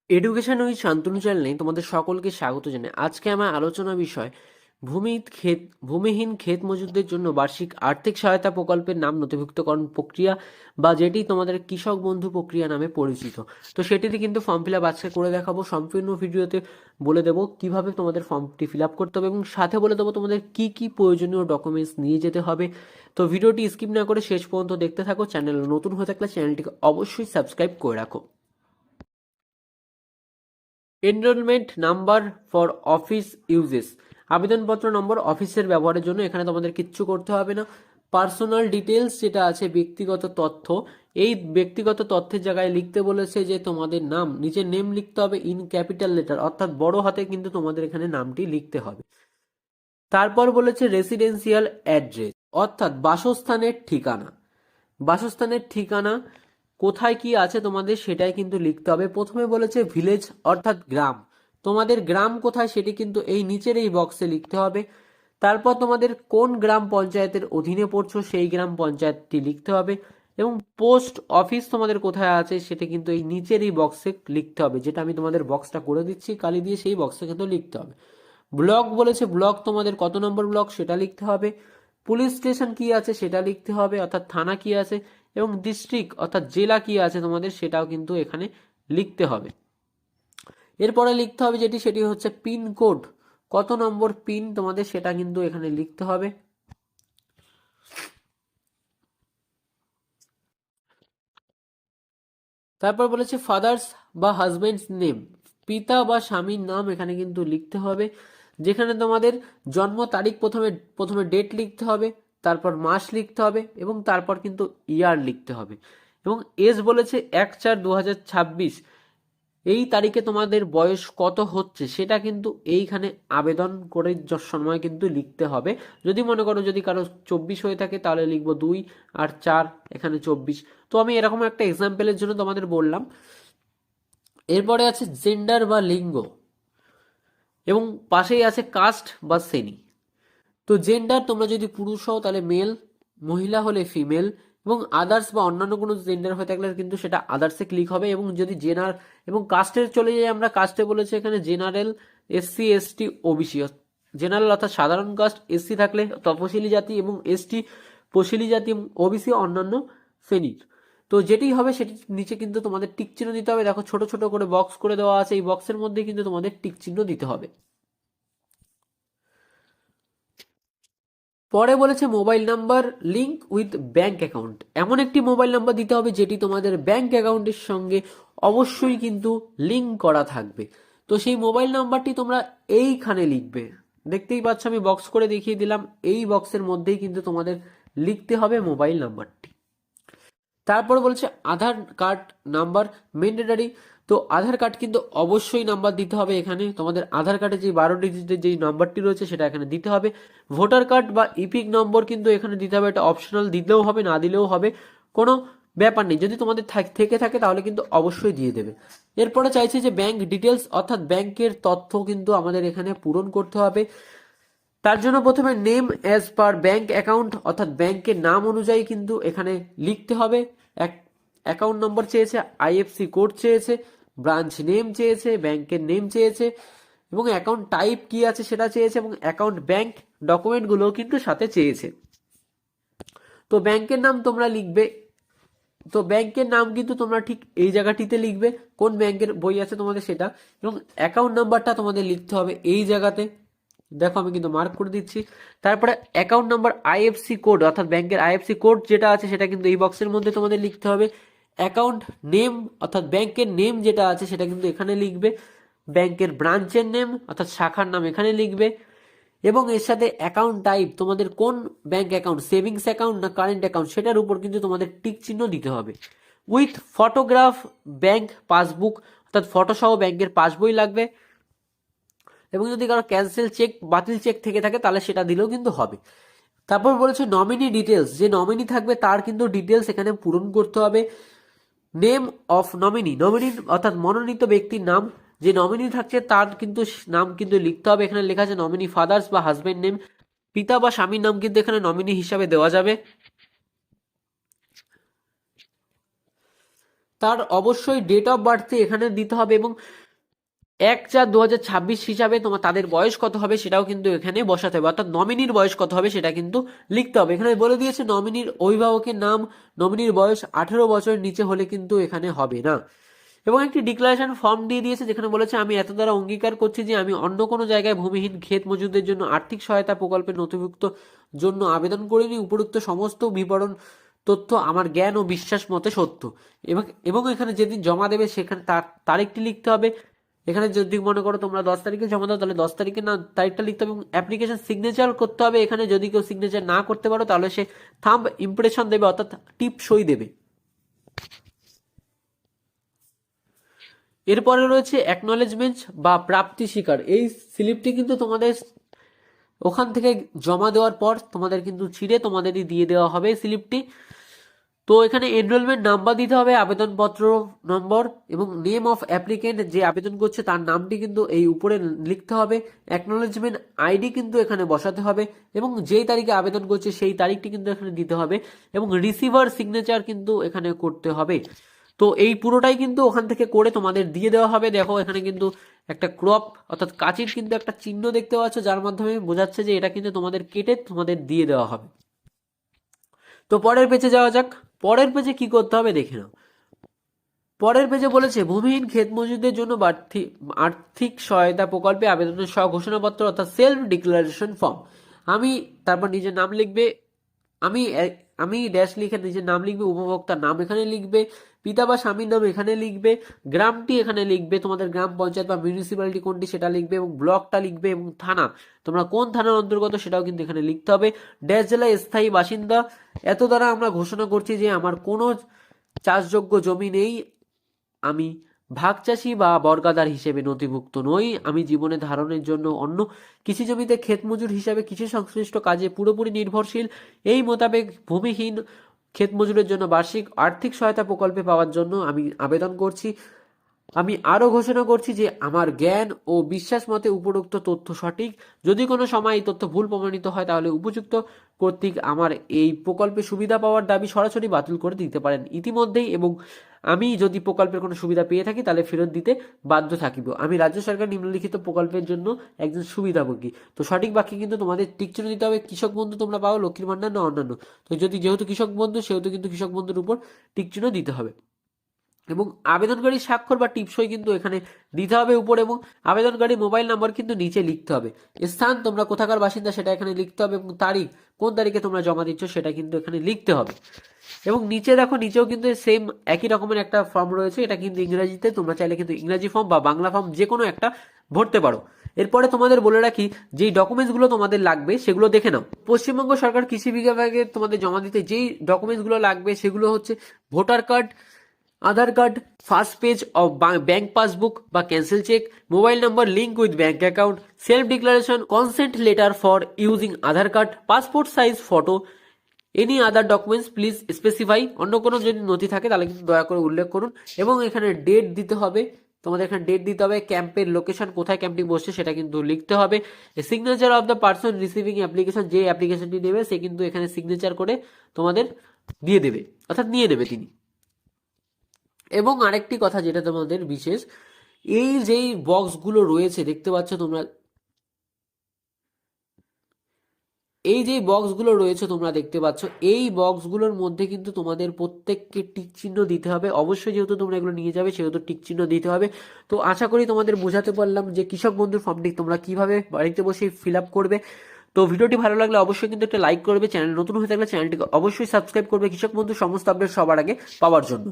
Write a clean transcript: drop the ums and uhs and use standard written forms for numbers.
Education with Shantanu চ্যানেলে তোমাদের সকলকে স্বাগত জানাই। আজকে আমার আলোচনা বিষয় ভূমিহীন ক্ষেত মজুরদের জন্য বার্ষিক আর্থিক সহায়তা প্রকল্পের নাম নথিভুক্তকরণ প্রক্রিয়া, বা যেটি তোমাদের কৃষক বন্ধু প্রক্রিয়া নামে পরিচিত। তো সেটিতে কিন্তু ফর্ম ফিল আপ আজকে করে দেখাবো। সম্পূর্ণ ভিডিওতে বলে দেবো কিভাবে তোমাদের ফর্মটি ফিল আপ করতে হবে এবং সাথে বলে দেবো তোমাদের কি কি প্রয়োজনীয় ডকুমেন্টস নিয়ে যেতে হবে। তো ভিডিওটি স্কিপ না করে শেষ পর্যন্ত দেখতে থাকো। চ্যানেল নতুন হয়ে থাকলে চ্যানেলটিকে অবশ্যই সাবস্ক্রাইব করে রাখো। Enrolment number for office uses, আবেদনপত্র নম্বর অফিসের ব্যবহারের জন্য। এখানে তোমাদের কিচ্ছু করতে হবে না। পার্সোনাল ডিটেলস যেটা আছে, ব্যক্তিগত তথ্য, এই ব্যক্তিগত তথ্যের জায়গায় লিখতে বলেছে যে তোমাদের নাম, নিজের নেম লিখতে হবে ইন ক্যাপিটাল লেটার, অর্থাৎ বড় হাতে কিন্তু তোমাদের এখানে নামটি লিখতে হবে। তারপর বলেছে রেসিডেন্সিয়াল অ্যাড্রেস, অর্থাৎ বাসস্থানের ঠিকানা। বাসস্থানের ঠিকানা কোথায় কি আছে তোমাদের সেটাই কিন্তু লিখতে হবে। প্রথমে বলেছে ভিলেজ, অর্থাৎ গ্রাম। তোমাদের গ্রাম কোথায় সেটি কিন্তু এই নিচের এই বক্সে লিখতে হবে। তারপর তোমাদের কোন গ্রাম পঞ্চায়েতের অধীনে পড়ছো সেই গ্রাম পঞ্চায়েতটি লিখতে হবে, এবং পোস্ট অফিস তোমাদের কোথায় আছে সেটা কিন্তু এই নিচের এই বক্সে লিখতে হবে, যেটা আমি তোমাদের বক্সটা করে দিচ্ছি কালি দিয়ে, সেই বক্সে কিন্তু লিখতে হবে। ব্লক বলেছে, ব্লক তোমাদের কত নম্বর ব্লক সেটা লিখতে হবে। পুলিশ স্টেশন কি আছে সেটা লিখতে হবে, অর্থাৎ থানা কি আছে, এবং ডিস্ট্রিক্ট অর্থাৎ জেলা কি আছে তোমাদের সেটাও কিন্তু এখানে লিখতে হবে। এরপরে লিখতে হবে সেটি হচ্ছে পিন কোড, কত নম্বর পিন তোমাদের সেটা কিন্তু এখানে লিখতে হবে। তারপর বলেছে ফাদার্স বা হাজবেন্ডস নেম, পিতা বা স্বামীর নাম এখানে কিন্তু লিখতে হবে, যেখানে তোমাদের জন্ম তারিখ প্রথমে প্রথমে ডেট লিখতে হবে, তারপর মাস লিখতে হবে, এবং তারপর কিন্তু ইয়ার লিখতে হবে। এবং এজ বলেছে 1/4/2026, এই তারিখে তোমাদের বয়স কত হচ্ছে সেটা কিন্তু এইখানে আবেদন করে সময় কিন্তু লিখতে হবে। যদি মনে করো যদি কারো 24 হয়ে থাকে তাহলে লিখবো 2 আর 4, এখানে 24। তো আমি এরকম একটা এক্সাম্পলের জন্য তোমাদের বললাম। এরপরে আছে জেন্ডার বা লিঙ্গ, এবং পাশেই আছে কাস্ট বা শ্রেণী। তো জেন্ডার তোমরা যদি পুরুষ হও তাহলে মেল, মহিলা হলে ফিমেল, এবং আদার্স বা অন্যান্য কোনো জেন্ডার হয়ে থাকলে কিন্তু সেটা আদার্সে ক্লিক হবে। এবং যদি জেনার এবং কাস্টে চলে যাই আমরা, কাস্টে বলেছে এখানে general, SC ST OBC. General অর্থাৎ সাধারণ কাস্ট, এসসি থাকলে তপশিলি জাতি, এবং এসটি তপশিলি জাতি, এবং ওবিসি অন্যান্য শ্রেণীর। তো যেটি হবে সেটির নিচে কিন্তু তোমাদের টিক চিহ্ন দিতে হবে। দেখো ছোট ছোট করে বক্স করে দেওয়া আছে, এই বক্সের মধ্যে কিন্তু তোমাদের টিক চিহ্ন দিতে হবে। পরে বলেছে mobile number link with bank account, এমন একটি মোবাইল নাম্বার দিতে হবে যেটি তোমাদের ব্যাংক অ্যাকাউন্টের সঙ্গে অবশ্যই কিন্তু লিঙ্ক করা থাকবে। তো সেই মোবাইল নাম্বারটি তোমরা এইখানে লিখবে, দেখতেই পাচ্ছ আমি বক্স করে দেখিয়ে দিলাম, এই বক্সের মধ্যেই কিন্তু তোমাদের লিখতে হবে মোবাইল নাম্বারটি। তারপর বলছে আধার কার্ড নাম্বার ম্যান্ডেটরি। তো আধার কার্ড কিন্তু অবশ্যই নাম্বার দিতে হবে। এখানে তোমাদের আধার কার্ডে যে 12 ডিজিটের যেই নাম্বারটি রয়েছে সেটা এখানে দিতে হবে। ভোটার কার্ড বা ইপিক নম্বর কিন্তু এখানে দিতে হবে, এটা অপশনাল, দিলেও হবে না দিলেও হবে, কোনো ব্যাপার নেই। যদি তোমাদের থেকে থাকে তাহলে কিন্তু অবশ্যই দিয়ে দেবে। এরপরে চাইছে যে ব্যাংক ডিটেলস, অর্থাৎ ব্যাংকের তথ্য কিন্তু আমাদের এখানে পূরণ করতে হবে। তার জন্য প্রথমে name as per bank account, অর্থাৎ ব্যাংকের নাম অনুযায়ী কিন্তু এখানে লিখতে হবে। অ্যাকাউন্ট নম্বর চেয়েছে, আইএফসি কোড চেয়েছে, ব্রাঞ্চ নেম চেয়েছে, ব্যাংকের নেম চেয়েছে, এবং অ্যাকাউন্ট টাইপ কি আছে সেটা চেয়েছে, এবং অ্যাকাউন্ট ব্যাংক ডকুমেন্টগুলো কিন্তু সাথে চেয়েছে। তো ব্যাংকের নাম তোমরা লিখবে, তো ব্যাংকের নাম কিন্তু তোমরা ঠিক এই জায়গাটিতে লিখবে, কোন ব্যাংকের বই আছে তোমাদের সেটা, এবং অ্যাকাউন্ট নাম্বারটা তোমাদের লিখতে হবে এই জায়গাতে। দেখো আমি কিন্তু মার্ক করে দিচ্ছি। তারপরে অ্যাকাউন্ট নাম্বার, আইএফসি কোড, অর্থাৎ ব্যাংকের আইএফসি কোড যেটা আছে সেটা কিন্তু এই বক্সের মধ্যে তোমাদের লিখতে হবে। অ্যাকাউন্ট নেম, অর্থাৎ ব্যাংকের নেম যেটা আছে সেটা কিন্তু এখানে লিখবে। ব্যাংকের ব্রাঞ্চের নেম অর্থাৎ শাখার নাম এখানে লিখবে, এবং এর সাথে অ্যাকাউন্ট টাইপ, তোমাদের কোন ব্যাংক অ্যাকাউন্ট, সেভিংস অ্যাকাউন্ট না কারেন্ট অ্যাকাউন্ট, সেটার উপর কিন্তু তোমাদের টিক চিহ্ন দিতে হবে। উইথ ফটোগ্রাফ ব্যাংক পাসবুক, অর্থাৎ ফটো সহ ব্যাংকের পাসবই লাগবে। এবং যদি কারো ক্যান্সেল চেক, বাতিল চেক থেকে থাকে তাহলে সেটা দিলেও কিন্তু হবে। তারপর বলেছে নমিনি ডিটেলস, যে নমিনি থাকবে তার কিন্তু ডিটেলস এখানে পূরণ করতে হবে। নেম অফ নমিনি, নমিনি অর্থাৎ মনোনীত ব্যক্তির নাম, যে নমিনি থাকছে তার কিন্তু নাম কিন্তু লিখতে হবে। এখানে লেখা আছে নমিনি ফাদার্স বা হাজবেন্ড নেম, পিতা বা স্বামীর নাম কিন্তু এখানে নমিনি হিসাবে দেওয়া যাবে। তার অবশ্যই ডেট অফ বার্থ এখানে দিতে হবে এবং 1/4/2026 হিসাবে তোমার তাদের বয়স কত হবে সেটাও কিন্তু এখানে বসাতে হবে, অর্থাৎ নমিনির বয়স কত হবে সেটা কিন্তু লিখতে হবে। এখানে বলে দিয়েছে নমিনির অভিভাবকের নাম, নমিনির বয়স 18 বছরের নিচে হলে কিন্তু এখানে হবে না। এবং একটি ডিক্লারেশন ফর্ম দিয়ে দিয়েছে যেখানে বলেছে আমি এত দ্বারা অঙ্গীকার করছি যে আমি অন্য কোনো জায়গায় ভূমিহীন ক্ষেত মজুরদের জন্য আর্থিক সহায়তা প্রকল্পের নথিভুক্ত জন্য আবেদন করিনি। উপরোক্ত সমস্ত বিবরণ তথ্য আমার জ্ঞান ও বিশ্বাস মতে সত্য। এবং এবং এখানে যেদিন জমা দেবে সেখানে তার তারিখটি লিখতে হবে। এখানে যদি মনে করো তোমরা 10 তারিখে জমা দাও তাহলে 10 তারিখে না তারিখটা লিখতে হবে এবং অ্যাপ্লিকেশন সিগনেচার করতে হবে। এখানে যদি কেউ সিগনেচার না করতে পারো তাহলে সে থাম্ব ইমপ্রেশন দেবে, অর্থাৎ টিপ সই দেবে। এরপরে রয়েছে অ্যাকনলেজমেন্ট বা প্রাপ্তি স্বীকার। এই স্লিপটি কিন্তু তোমাদের ওখান থেকে জমা দেওয়ার পর তোমাদের কিন্তু ছিঁড়ে তোমাদেরই দিয়ে দেওয়া হবে স্লিপটি। তো এখানে এনরোলমেন্ট নাম্বার দিতে হবে, আবেদনপত্র নম্বর এবং নেম অফ অ্যাপ্লিকেন্ট, যে আবেদন করছে তার নামটি কিন্তু এই উপরে লিখতে হবে। অ্যাকনলেজমেন্ট আইডি কিন্তু এখানে বসাতে হবে এবং যেই তারিখে আবেদন করছে সেই তারিখটি কিন্তু এখানে দিতে হবে এবং রিসিভার সিগনেচার কিন্তু এখানে করতে হবে। তো এই পুরোটাই কিন্তু ওখান থেকে করে তোমাদের দিয়ে দেওয়া হবে। দেখো এখানে কিন্তু একটা ক্রপ অর্থাৎ কাঁচির কিন্তু একটা চিহ্ন দেখতে পাচ্ছ, যার মাধ্যমে বোঝাচ্ছে যে এটা কিন্তু তোমাদের কেটে তোমাদের দিয়ে দেওয়া হবে। তো পরের পেজে যাওয়া যাক। পরের পেজে কি করতে হবে দেখে নাও। পরের পেজে বলেছে ভূমিহীন ক্ষেত মজুরদের জন্য আর্থিক সহায়তা প্রকল্পে আবেদনের সহ ঘোষণাপত্র অর্থাৎ সেলফ ডিক্লারেশন ফর্ম। আমি তারপর নিজের নাম লিখবে, আমি আমি ড্যাশ লিখে নিজের নাম লিখবে, উপভোক্তার নাম এখানে লিখবে, পিতা বা স্বামীর নাম এখানে লিখবে, গ্রামটি এখানে লিখবে, তোমাদের গ্রাম পঞ্চায়েত বা মিউনিসিপ্যালিটি কোনটি সেটা লিখবে এবং ব্লকটা লিখবে এবং থানা তোমরা কোন থানার অন্তর্গত সেটাও কিন্তু এখানে লিখতে হবে। ড্যাশ জেলায় স্থায়ী বাসিন্দা, এত দ্বারা আমরা ঘোষণা করছি যে আমার কোনো চাষযোগ্য জমি নেই, আমি ভাগ চাষি বা বর্গাদার হিসেবে নথিভুক্ত নই, আমি জীবনে ধারণের জন্য অন্য কৃষি জমিতে ক্ষেত মজুর হিসাবে কৃষি সংশ্লিষ্ট কাজে পুরোপুরি নির্ভরশীল। এই মোতাবেক ভূমিহীন ক্ষেত মজুরের জন্য বার্ষিক আর্থিক সহায়তা প্রকল্পে পাওয়ার জন্য আমি আবেদন করছি। আমি আরও ঘোষণা করছি যে আমার জ্ঞান ও বিশ্বাস মতে উপরোক্ত তথ্য সঠিক। যদি কোনো সময় এই তথ্য ভুল প্রমাণিত হয় তাহলে উপযুক্ত কর্তৃক আমার এই প্রকল্পে সুবিধা পাওয়ার দাবি সরাসরি বাতিল করে দিতে পারেন ইতিমধ্যেই, এবং আমি যদি প্রকল্পের কোনো সুবিধা পেয়ে থাকি তাহলে ফেরত দিতে বাধ্য থাকিব। আমি রাজ্য সরকার নিম্নলিখিত প্রকল্পের জন্য একজন সুবিধাভোগী। তো সঠিক বাক্যে কিন্তু তোমাদের টিকচিহ্ন দিতে হবে। কৃষক বন্ধু তোমরা পাও, লক্ষ্মীর ভান্ডার না অন্যান্য। তো যেহেতু কৃষক বন্ধু সেহেতু কিন্তু কৃষক বন্ধুর উপর টিকচিহ্ন দিতে হবে এবং আবেদনকারী স্বাক্ষর বা টিপসই কিন্তু এখানে দিতে হবে উপর, এবং আবেদনকারী মোবাইল নাম্বার কিন্তু নিচে লিখতে হবে। স্থান তোমরা কোথাকার বাসিন্দা সেটা এখানে লিখতে হবে এবং তারিখ কোন তারিখে তোমরা জমা দিচ্ছ সেটা কিন্তু এখানে লিখতে হবে। এবং নিচে দেখো, নিচেও কিন্তু সেম একই রকমের একটা ফর্ম রয়েছে, এটা কিন্তু ইংরেজিতে, তোমরা চাইলে কিন্তু ইংরেজি ফর্ম বা বাংলা ফর্ম যে কোনো একটা ভরতে পারো। এরপরে তোমাদের বলে রাখি যেই ডকুমেন্টসগুলো তোমাদের লাগবে সেগুলো দেখে নাও। পশ্চিমবঙ্গ সরকার কৃষি বিভাগে তোমাদের জমা দিতে যেই ডকুমেন্টসগুলো লাগবে সেগুলো হচ্ছে voter card, Aadhaar card, first page of bank passbook বা cancel cheque, mobile number link with bank account, self declaration, consent letter for using Aadhaar card, passport size photo, any other documents please specify. অন্য কোনো যদি নথি থাকে তাহলে কিন্তু দয়া করে উল্লেখ করুন এবং এখানে ডেট দিতে হবে। তোমাদের এখানে ডেট দিতে হবে, ক্যাম্পের লোকেশন কোথায় ক্যাম্পটি বসছে সেটা কিন্তু লিখতে হবে। Signature of the person receiving application, যে অ্যাপ্লিকেশনটি নেবে সে কিন্তু এখানে সিগনেচার করে তোমাদের দিয়ে দেবে, অর্থাৎ নিয়ে নেবে তিনি। এবং আরেকটি কথা যেটা তোমাদের বিশেষ, এই যেই বক্সগুলো রয়েছে দেখতে পাচ্ছ তোমরা, এই যে বক্সগুলো রয়েছে তোমরা দেখতে পাচ্ছ, এই বক্সগুলোর মধ্যে কিন্তু তোমাদের প্রত্যেককে টিক চিহ্ন দিতে হবে। অবশ্যই যেহেতু তোমরা এগুলো নিয়ে যাবে সেহেতু টিক চিহ্ন দিতে হবে। তো আশা করি তোমাদের বোঝাতে পারলাম যে কৃষক বন্ধুর ফর্মটি তোমরা কিভাবে বাড়িতে বসে ফিল আপ করবে। তো ভিডিওটি ভালো লাগলে অবশ্যই কিন্তু একটা লাইক করবে, চ্যানেল নতুন হয়ে থাকলে চ্যানেলটিকে অবশ্যই সাবস্ক্রাইব করবে কৃষক বন্ধুর সমস্ত আপডেট সবার আগে পাওয়ার জন্য।